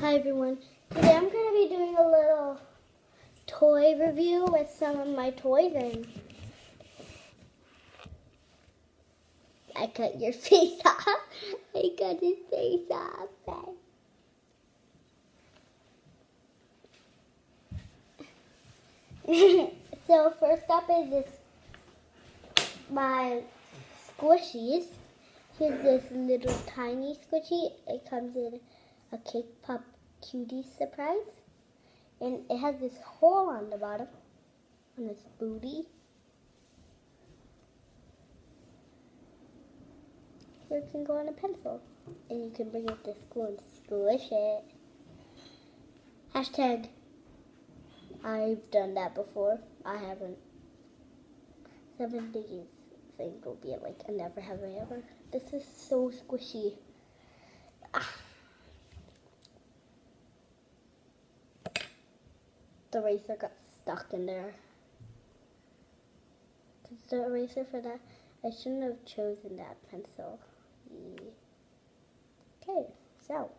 Hi everyone. Today I'm going to be doing a little toy review with some of my toys, and I cut your face off. I cut his face off. So first up is my squishies. Here's this little tiny squishy. It comes in a Cake Pop Cutie surprise. And it has this hole on the bottom, on its booty. Here it can go on a pencil. And you can bring it to school and squish it. Hashtag, I've done that before. I haven't. 7 days thing will be like a never have I ever. This is so squishy. The eraser got stuck in there. The eraser for that, I shouldn't have chosen that pencil. Okay, so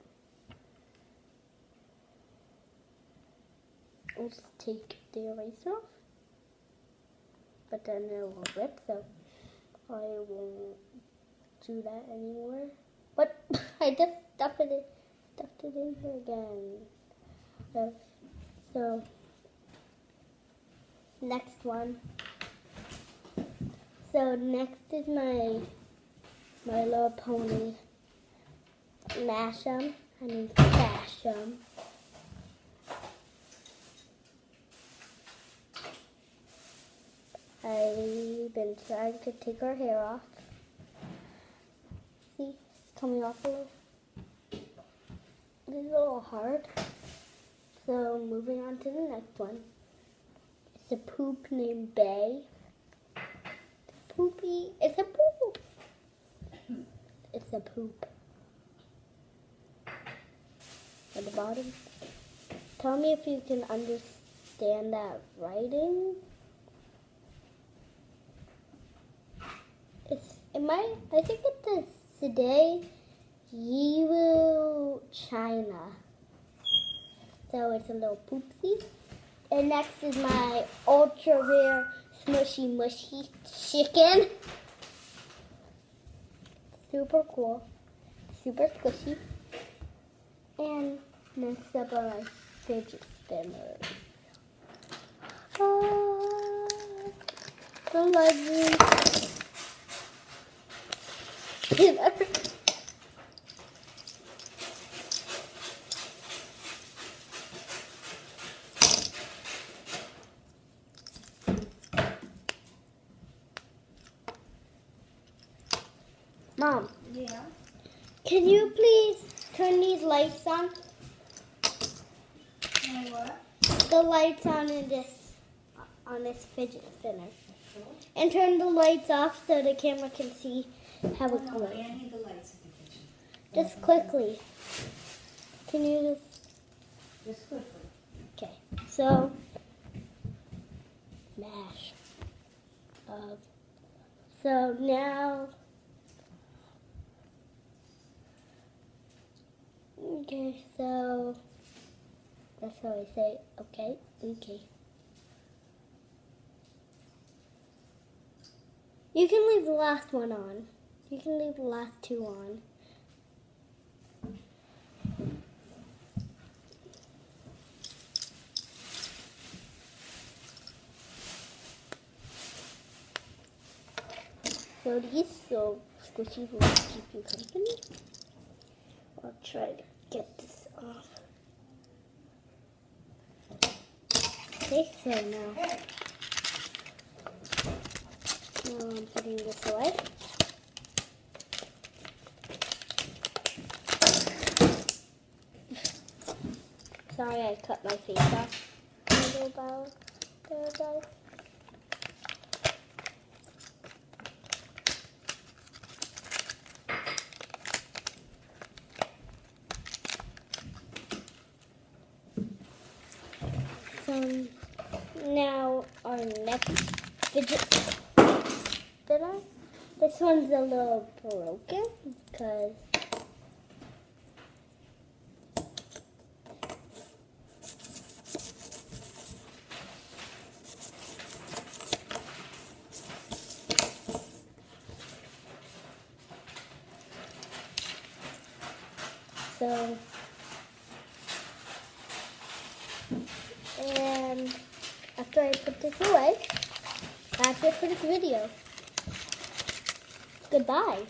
I'll just take the eraser off, but then it will rip, so I won't do that anymore. But I just stuffed it in here again. So next one. So next is my Little Pony Mash'em. I mean Fash'em. I've been trying to take her hair off. See, it's coming off a little. It's a little hard. So moving on to the next one. It's a poop named Bay. Poopy. It's a poop. It's a poop. At the bottom. Tell me if you can understand that writing. I think it says today, Yiwu China. So it's a little poopsie. And next is my ultra rare smushy mushy chicken. Super cool. Super squishy. And next up are my fidget spinners. The legend. Mom. Yeah. Can you please turn these lights on? My what? The lights on this fidget spinner. Sure. And turn the lights off so the camera can see how it No, goes. I need the lights in the kitchen. Just quickly. Can you Just quickly. Okay. So mash. So now. Okay, so that's how I say okay. You can leave the last one on. You can leave the last two on. So these so squishy will keep you company. I'll try to get this off. Okay, so now I'm putting this away. Sorry, I cut my face off a little about there, guys. So now our next fidget spinner. This one's a little broken because So, and after I put this away, that's it for this video. Goodbye.